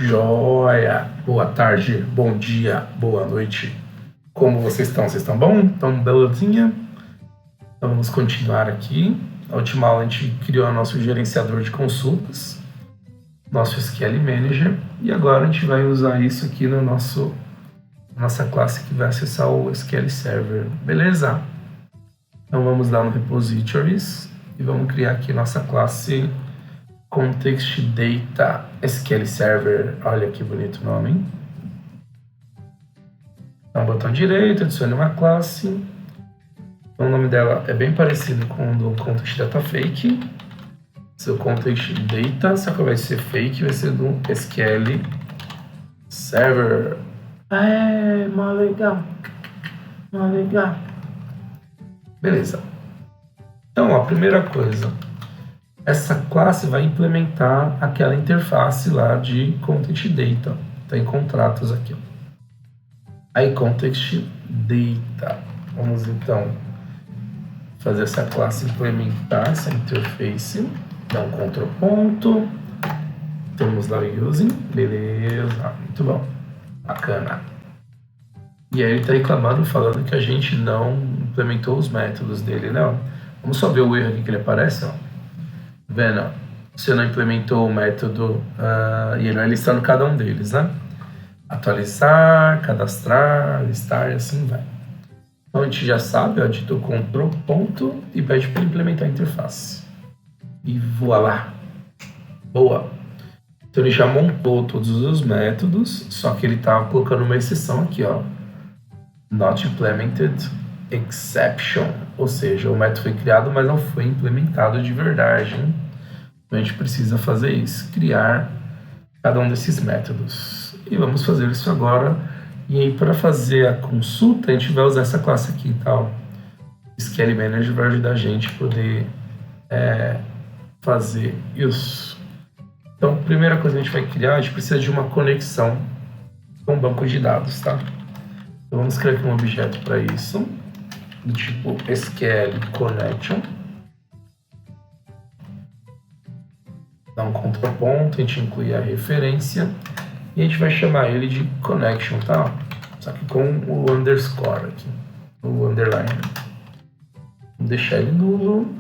Joia! Boa tarde, bom dia, boa noite. Como vocês estão? Vocês estão bom? Estão belezinha? Então vamos continuar aqui. Na última aula a gente criou nosso gerenciador de consultas, nosso SQL Manager, e agora a gente vai usar isso aqui no nossa classe que vai acessar o SQL Server, beleza? Então vamos lá no Repositories e vamos criar aqui nossa classe Context Data SQL Server. Olha que bonito o nome, hein? Então, botão direito, adicione uma classe. Então, o nome dela é bem parecido com o do Context Data Fake. Seu Context Data, só que vai ser fake, vai ser do SQL Server. É, mó legal. Mó legal. Beleza. Então, a primeira coisa, essa classe vai implementar aquela interface lá de Context Data. Tem contratos aqui. Aí, Context Data. Vamos então fazer essa classe implementar essa interface. Dá um Ctrl ponto. Temos lá o using. Beleza. Muito bom. Bacana. E aí ele está reclamando, falando que a gente não implementou os métodos dele, né? Vamos só ver o erro aqui que ele aparece, ó. Vendo, você não implementou o método e ele vai listando cada um deles, né? Atualizar, cadastrar, listar e assim vai. Então a gente já sabe, ó, dito Ctrl ponto e pede para implementar a interface. E voilá! Boa! Então ele já montou todos os métodos, só que ele está colocando uma exceção aqui, ó. Not implemented exception, ou seja, o método foi criado, mas não foi implementado de verdade, hein? Então a gente precisa fazer isso, criar cada um desses métodos. E vamos fazer isso agora. E aí, para fazer a consulta, a gente vai usar essa classe aqui, tá? O SQL Manager vai ajudar a gente a poder fazer isso. Então, a primeira coisa que a gente vai criar, a gente precisa de uma conexão com o banco de dados, tá? Então, vamos criar aqui um objeto para isso, do tipo SQL Connection. Dá um Ctrl ponto, a gente inclui a referência e a gente vai chamar ele de Connection, tá? Só que com o underscore aqui, o underline. Vamos deixar ele nulo.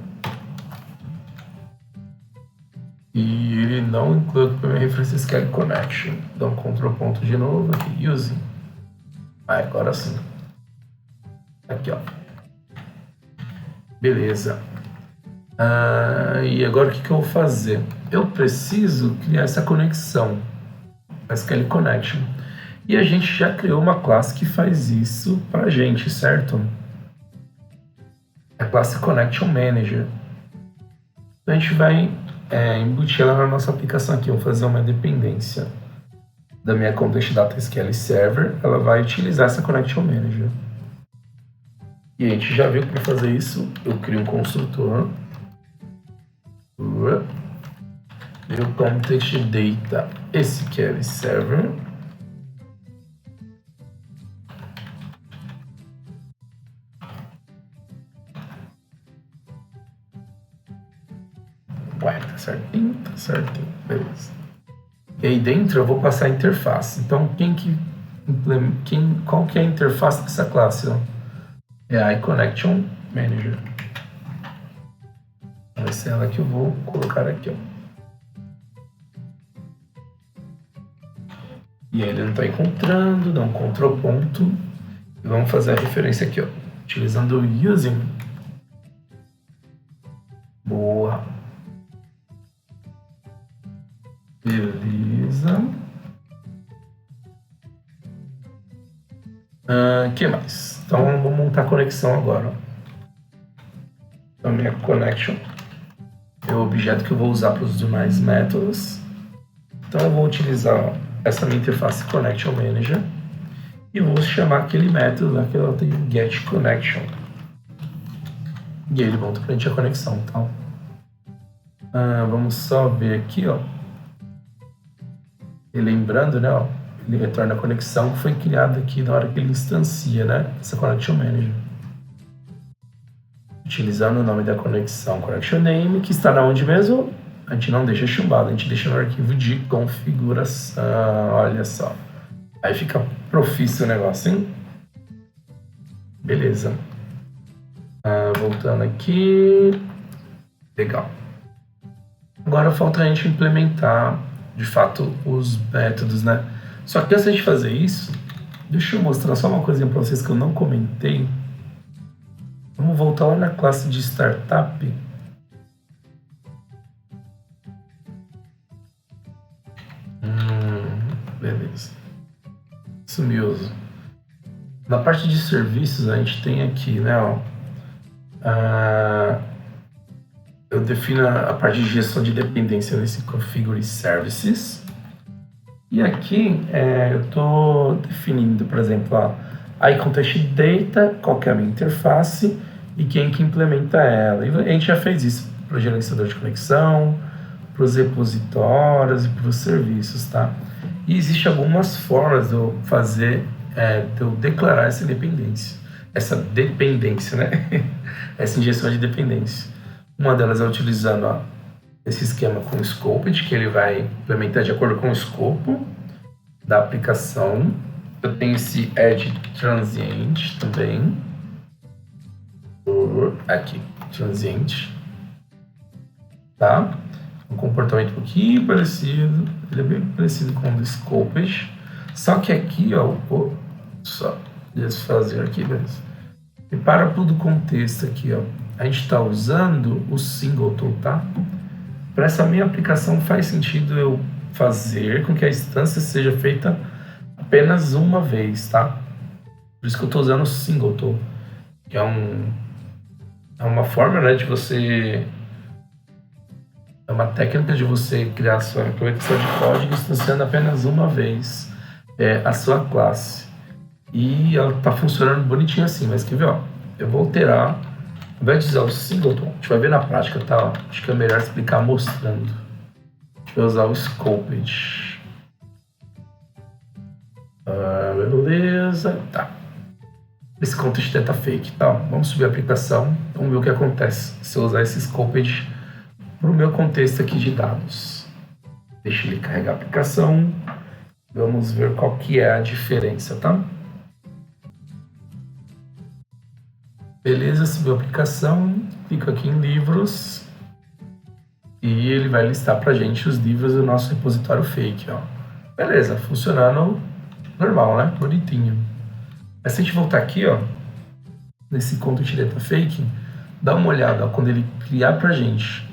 E ele não inclui a minha referência SQL Connection. Dá um Ctrl ponto de novo aqui, using. Agora sim. Aqui, ó. Beleza. E agora o que eu vou fazer? Eu preciso criar essa conexão, SQL Connection. E a gente já criou uma classe que faz isso pra gente, certo? A classe Connection Manager. Então a gente vai embutir ela na nossa aplicação aqui. Vou fazer uma dependência da minha Context Data SQL Server. Ela vai utilizar essa Connection Manager. E a gente já viu que para fazer isso, eu crio um construtor. E o Context Data SQL Server. Ué, tá certinho, beleza. E aí dentro eu vou passar a interface. Então, qual que é a interface dessa classe? Ó? É a iConnection Manager. Vai ser ela que eu vou colocar aqui, ó. E aí ele não está encontrando, dá um Ctrl ponto. E vamos fazer a referência aqui, ó. Utilizando o using. Boa. Beleza. Que mais? Então vamos montar a conexão agora. Então minha connection é o objeto que eu vou usar para os demais métodos. Então eu vou utilizar essa minha interface Connection Manager e vou chamar aquele método lá que ela tem get connection. E aí ele volta para a gente a conexão, tá? Vamos só ver aqui, ó. E lembrando, né, ó, ele retorna a conexão que foi criada aqui na hora que ele instancia, né, essa Connection Manager. Utilizando o nome da conexão Connection Name, que está na onde mesmo? a gente não deixa chumbado, a gente deixa no arquivo de configuração, olha só. Aí fica profício o negócio, hein? Beleza. Voltando aqui. Legal. Agora falta a gente implementar, de fato, os métodos, né? Só que antes de fazer isso, deixa eu mostrar só uma coisinha para vocês que eu não comentei. Vamos voltar lá na classe de startup. Beleza. Sumiu. Na parte de serviços, a gente tem aqui, né, ó, eu defino a parte de gestão de dependência nesse Configure Services. E aqui eu estou definindo, por exemplo, a iContext Data, qual que é a minha interface e quem que implementa ela. E a gente já fez isso para o gerenciador de conexão, para os repositórios e para os serviços, tá? E existem algumas formas de eu fazer, de eu declarar essa dependência, né? Essa injeção de dependência. Uma delas é utilizando esse esquema com o Scoped, que ele vai implementar de acordo com o escopo da aplicação. Eu tenho esse Add Transient também. Aqui, Transient. Tá? Um comportamento um pouquinho parecido. Ele é bem parecido com o do Scoped. Só que aqui, ó, deixa eu fazer aqui, beleza. E para todo o contexto aqui, ó, a gente está usando o Singleton, tá? Para essa minha aplicação faz sentido eu fazer com que a instância seja feita apenas uma vez, tá? Por isso que eu estou usando o Singleton, que é uma forma, né, de você... É uma técnica de você criar a sua implementação de código instanciando apenas uma vez a sua classe. E ela está funcionando bonitinho assim, mas quer ver, ó? Eu vou alterar, ao invés de usar o Singleton, a gente vai ver na prática, tá? Ó, acho que é melhor explicar mostrando. A gente vai usar o Scoped. Beleza, tá. Esse Context Data Fake, tá? Vamos subir a aplicação, vamos ver o que acontece se eu usar esse Scoped para o meu contexto aqui de dados. Deixa ele carregar a aplicação. Vamos ver qual que é a diferença, tá? Beleza, subiu a aplicação. Clico aqui em livros. E ele vai listar pra gente os livros do nosso repositório fake, ó. Beleza, funcionando normal, né? Bonitinho. Mas se a gente voltar aqui, ó, nesse Context Data Fake, dá uma olhada, ó, quando ele criar pra gente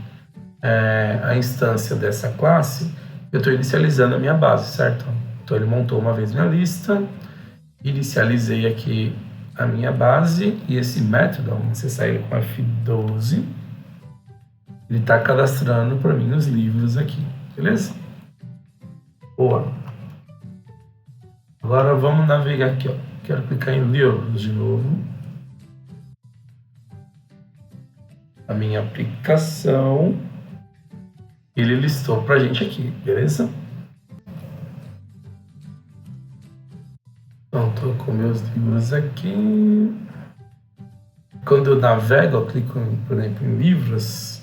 a instância dessa classe, eu estou inicializando a minha base, certo? Então ele montou uma vez minha lista, inicializei aqui a minha base e esse método, vamos acessar ele com F12, ele está cadastrando para mim os livros aqui, beleza? Boa. Agora vamos navegar aqui, ó. Quero clicar em livros de novo. A minha aplicação. Ele listou pra gente aqui, beleza? Então, tô com meus livros aqui. Quando eu navego, eu clico, por exemplo, em livros.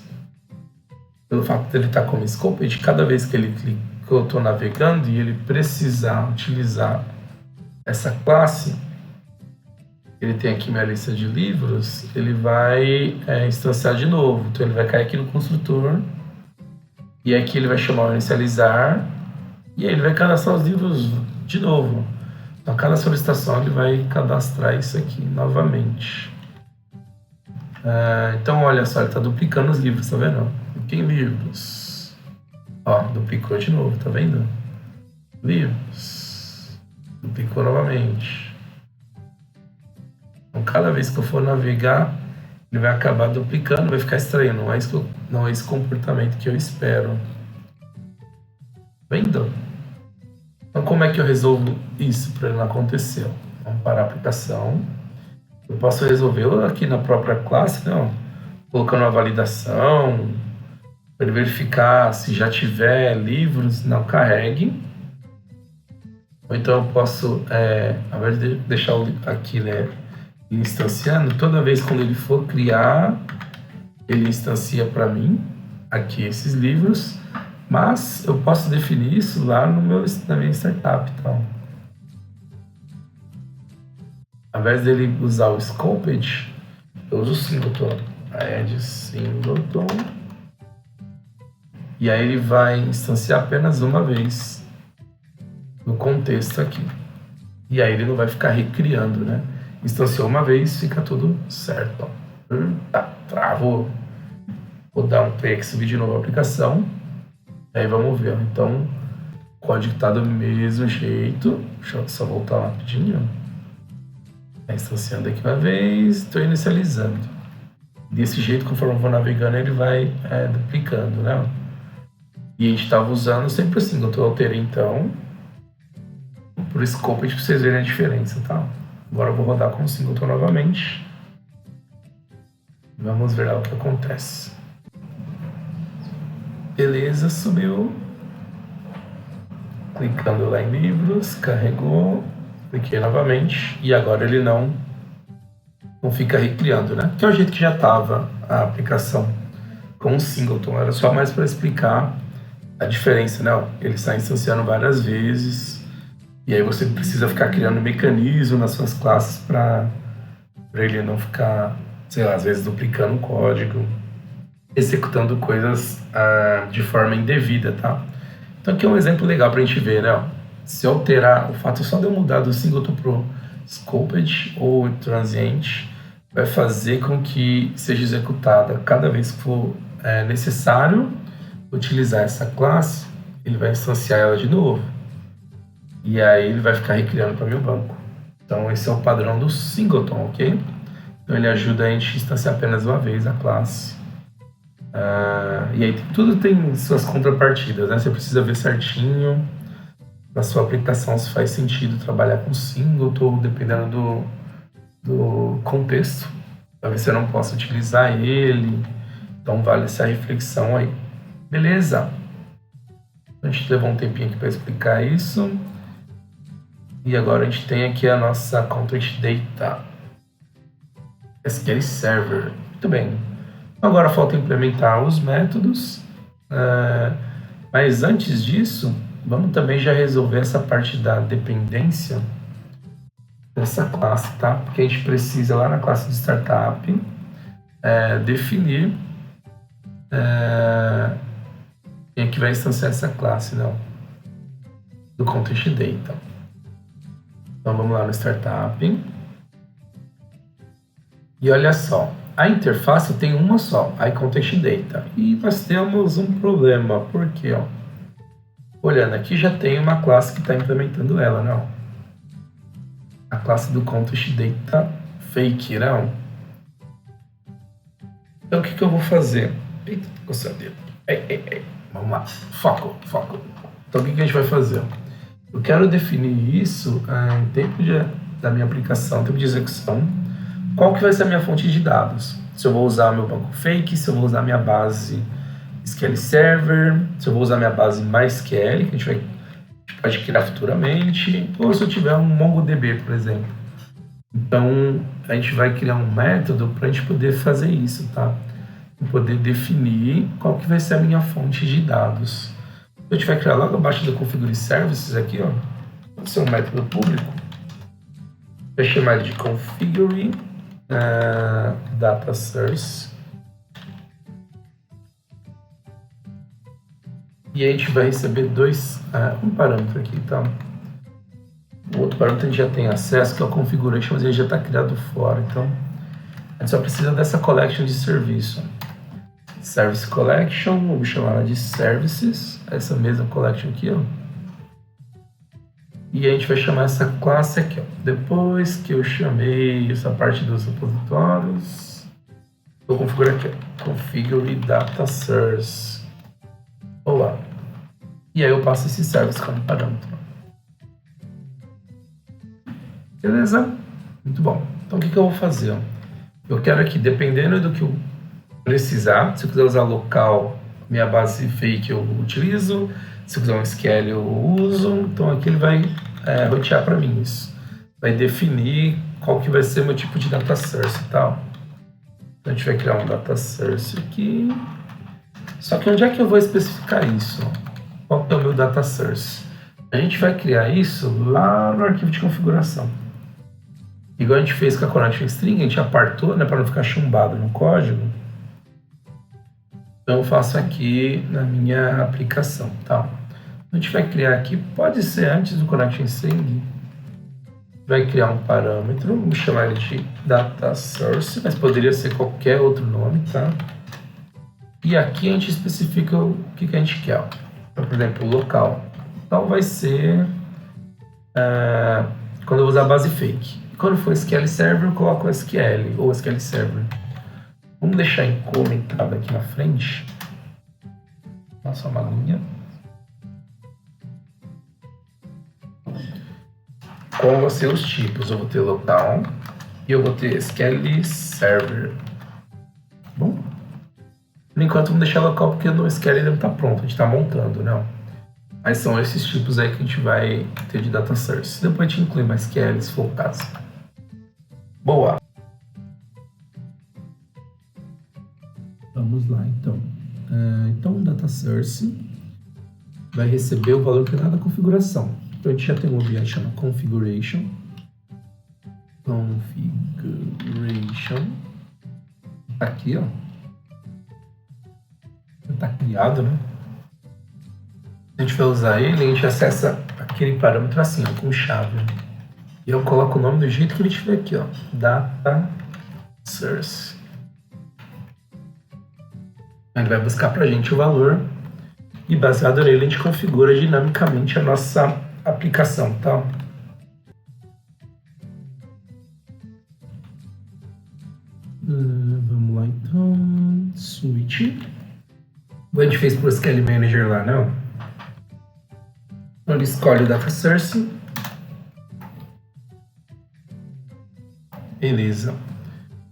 Pelo fato dele estar como scope, de cada vez que ele clica, eu estou navegando e ele precisar utilizar essa classe, ele tem aqui minha lista de livros, ele vai instanciar de novo. Então ele vai cair aqui no construtor e aqui ele vai chamar o inicializar e aí ele vai cadastrar os livros de novo. Então a cada solicitação ele vai cadastrar isso aqui novamente. Então olha só, ele está duplicando os livros, tá vendo? Tem livros. Ó, duplicou de novo, tá vendo? Livros. Duplicou novamente. Então, cada vez que eu for navegar, ele vai acabar duplicando, vai ficar estranho. Não é esse comportamento que eu espero. Vendo? Então, como é que eu resolvo isso para ele não acontecer? Vamos parar a aplicação. Eu posso resolvê-lo aqui na própria classe, né? Colocando uma validação, para verificar se já tiver livros, não carregue. Ou então eu posso, ao invés de deixar aqui, né, instanciando, toda vez quando ele for criar, ele instancia para mim aqui esses livros, mas eu posso definir isso lá na minha startup. Então, ao invés dele usar o scoped, eu uso o singleton. Add singleton. E aí ele vai instanciar apenas uma vez no contexto aqui. E aí ele não vai ficar recriando, né? Instanciou uma vez, fica tudo certo. Tá, travou. Vou dar um play aqui, subir de novo a aplicação. E aí vamos ver. Então, o código tá do mesmo jeito. Deixa eu só voltar lá rapidinho. Tá instanciando aqui uma vez, estou inicializando. Desse jeito, conforme eu vou navegando, ele vai duplicando, né? E a gente estava usando sempre assim, eu alterei então por scoped para vocês verem a diferença, tá? Agora eu vou rodar com o singleton novamente. Vamos ver lá o que acontece. Beleza, subiu. Clicando lá em livros, carregou, cliquei novamente e agora ele não fica recriando, né? Que é o jeito que já estava a aplicação com o singleton. Era só mais para explicar a diferença, né? Ele está instanciando várias vezes e aí você precisa ficar criando um mecanismo nas suas classes para ele não ficar, sei lá, às vezes duplicando o código, executando coisas de forma indevida, tá? Então aqui é um exemplo legal para a gente ver, né? Se alterar, o fato só de eu mudar do singleton pro scoped ou transient vai fazer com que seja executada cada vez que for necessário utilizar essa classe, ele vai instanciar ela de novo. E aí ele vai ficar recriando para meu banco. Então esse é o padrão do singleton, ok? Então ele ajuda a gente a instanciar apenas uma vez a classe. E aí tudo tem suas contrapartidas, né? Você precisa ver certinho na sua aplicação se faz sentido trabalhar com singleton, dependendo do contexto. Talvez você não possa utilizar ele. Então vale essa reflexão aí. Beleza? A gente levou um tempinho aqui para explicar isso. E agora a gente tem aqui a nossa Content Data SQL Server. Muito bem. Agora falta implementar os métodos. Mas antes disso, vamos também já resolver essa parte da dependência dessa classe, tá? Porque a gente precisa lá na classe de startup definir quem é que vai instanciar essa classe, não? Do Content Data. Então vamos lá no startup. E olha só, a interface tem uma só, a Content Data. E nós temos um problema, porque ó, olhando aqui já tem uma classe que está implementando ela, não? A classe do Content Data Fake, não? Então o que eu vou fazer? Eita, coçadeira. Vamos lá, foco. Então o que a gente vai fazer? Eu quero definir isso em tempo da minha aplicação, tempo de execução. Qual que vai ser a minha fonte de dados? Se eu vou usar meu banco fake, se eu vou usar minha base SQL Server, se eu vou usar minha base MySQL, que a gente pode criar futuramente, ou se eu tiver um MongoDB, por exemplo. Então, a gente vai criar um método para a gente poder fazer isso, tá? Para poder definir qual que vai ser a minha fonte de dados. A gente vai criar logo abaixo do Configure Services aqui, ó. Vai ser um método público. Vai chamar ele de Configure Data Source. E a gente vai receber um parâmetro aqui, tá? O outro parâmetro a gente já tem acesso, que é o Configuration, mas ele já está criado fora. Então, a gente só precisa dessa collection de serviço. Service Collection, vou chamar ela de Services, essa mesma collection aqui, ó. E a gente vai chamar essa classe aqui, ó. Depois que eu chamei essa parte dos repositórios, vou configurar aqui, ó. Configure Data Source. Olá. E aí eu passo esse service como parâmetro. Beleza? Muito bom. Então o que eu vou fazer? Eu quero aqui, dependendo do que eu precisar, se eu quiser usar local, minha base fake eu utilizo, se eu quiser um SQL eu uso, então aqui ele vai rotear para mim isso. Vai definir qual que vai ser o meu tipo de data source e tal. Então a gente vai criar um data source aqui, Só que onde é que eu vou especificar isso? Qual que é o meu data source? A gente vai criar isso lá no arquivo de configuração. Igual a gente fez com a connection string, a gente apartou, né, para não ficar chumbado no código. Então eu faço aqui na minha aplicação, tá? A gente vai criar aqui, pode ser antes do connection string, vai criar um parâmetro, vamos chamar ele de data source, mas poderia ser qualquer outro nome, tá? E aqui a gente especifica o que a gente quer. Então, por exemplo, local. Então vai ser quando eu usar a base fake. Quando for SQL Server, eu coloco SQL ou SQL Server. Vamos deixar em comentado aqui na frente. Nossa, uma linha. Qual vão ser os tipos? Eu vou ter local e eu vou ter SQL Server. Bom, por enquanto vamos deixar local porque no SQL ainda não está pronto, a gente está montando, né? Mas são esses tipos aí que a gente vai ter de data source. Depois a gente inclui mais SQL se for o caso. Boa! Vamos lá, então. Então, o data source vai receber o valor que está na configuração. Então, a gente já tem um objeto que chama configuration. Configuration. Aqui, ó. Está criado, né? A gente vai usar ele, a gente acessa aquele parâmetro assim, ó, com chave. E eu coloco o nome do jeito que ele estiver aqui, ó. Data source. Ele vai buscar pra gente o valor e baseado nele a gente configura dinamicamente a nossa aplicação, tá? Vamos lá então. Switch. A gente fez pro SQL Manager lá, não? Então ele escolhe o data source. Beleza.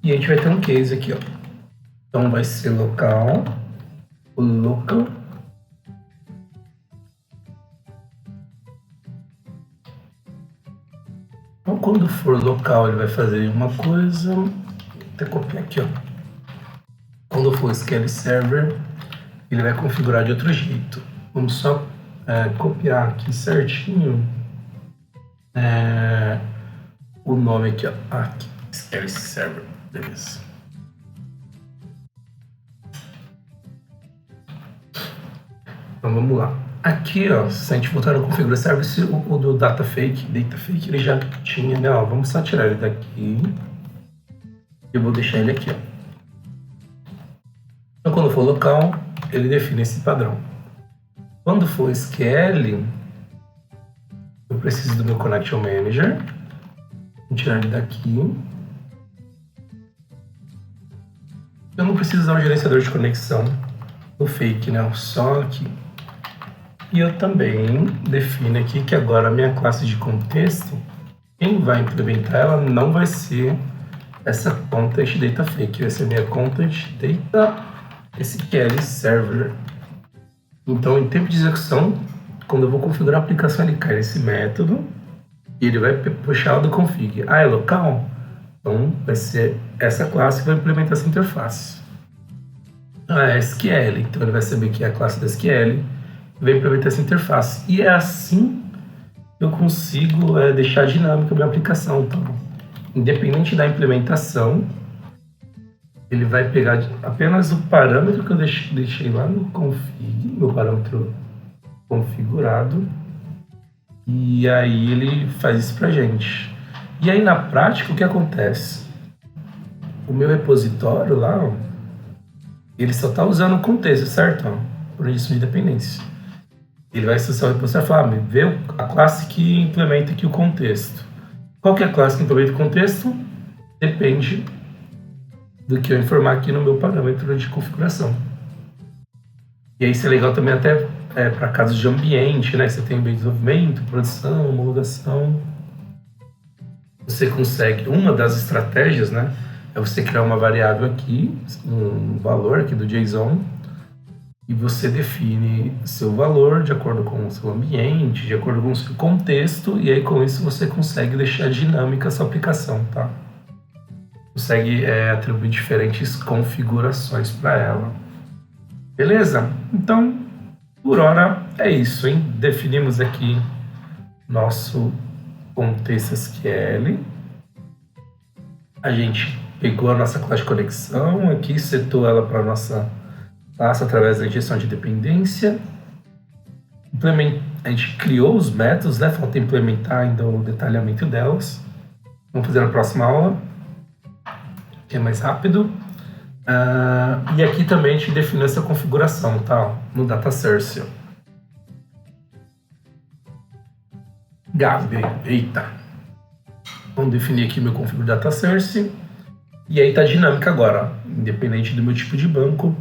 E a gente vai ter um case aqui, ó. Então vai ser local. Então quando for local ele vai fazer uma coisa. Vou até copiar aqui, ó. Quando for SQL Server ele vai configurar de outro jeito. Vamos só copiar aqui certinho o nome aqui, ó. Aqui, SQL Server, beleza. Então vamos lá. Aqui, ó, se a gente voltar no configura service, o do data fake, ele já tinha, né? Ó, vamos só tirar ele daqui. Eu vou deixar ele aqui, ó. Então quando for local, ele define esse padrão. Quando for SQL, eu preciso do meu Connection Manager. Vou tirar ele daqui. Eu não preciso usar o gerenciador de conexão do fake, né? Só aqui. E eu também defino aqui que agora a minha classe de contexto, quem vai implementar ela não vai ser essa Context Data Fake, vai ser minha Context Data SQL Server. Então, em tempo de execução, quando eu vou configurar a aplicação, ele cai nesse método e ele vai puxar o do config. É local? Então, vai ser essa classe que vai implementar essa interface. É SQL, então ele vai saber que é a classe da SQL e vai implementar essa interface. E é assim que eu consigo deixar dinâmica a minha aplicação. Então, independente da implementação, ele vai pegar apenas o parâmetro que eu deixei lá no config, meu parâmetro configurado, e aí ele faz isso pra gente. E aí na prática o que acontece? O meu repositório lá, ó, ele só está usando o contexto, certo? Ó, por isso de dependência. Ele vai acessar o repositório e falar, vê a classe que implementa aqui o contexto. Qual que é a classe que implementa o contexto? Depende do que eu informar aqui no meu parâmetro de configuração. E aí isso é legal também até para casos de ambiente, né? Você tem bem desenvolvimento, produção, homologação. Você consegue, uma das estratégias, né? É você criar uma variável aqui, um valor aqui do JSON, e você define seu valor de acordo com o seu ambiente, de acordo com o seu contexto, e aí com isso você consegue deixar dinâmica a sua aplicação, tá? Consegue atribuir diferentes configurações para ela. Beleza? Então, por hora é isso, hein? Definimos aqui nosso contexto SQL. A gente pegou a nossa classe de conexão aqui, setou ela para a nossa classe através da injeção de dependência. A gente criou os métodos, né? Falta implementar ainda o detalhamento delas. Vamos fazer na próxima aula, que é mais rápido. E aqui também a gente definiu essa configuração, tá? No data source. Gabi, eita. Vamos definir aqui meu config data source. E aí tá dinâmica agora, ó. Independente do meu tipo de banco,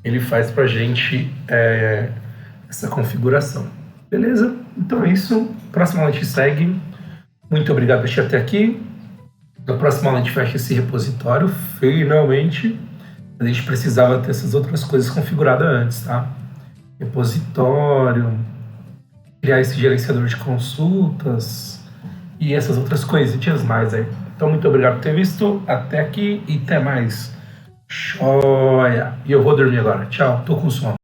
ele faz pra gente essa configuração. Beleza? Então é isso. Próxima aula a gente segue. Muito obrigado por assistir até aqui. Na próxima aula a gente fecha esse repositório, finalmente. A gente precisava ter essas outras coisas configuradas antes, tá? Repositório, criar esse gerenciador de consultas e essas outras coisinhas mais aí. Então, muito obrigado por ter visto. Até aqui e até mais. Joia! E eu vou dormir agora. Tchau, tô com sono.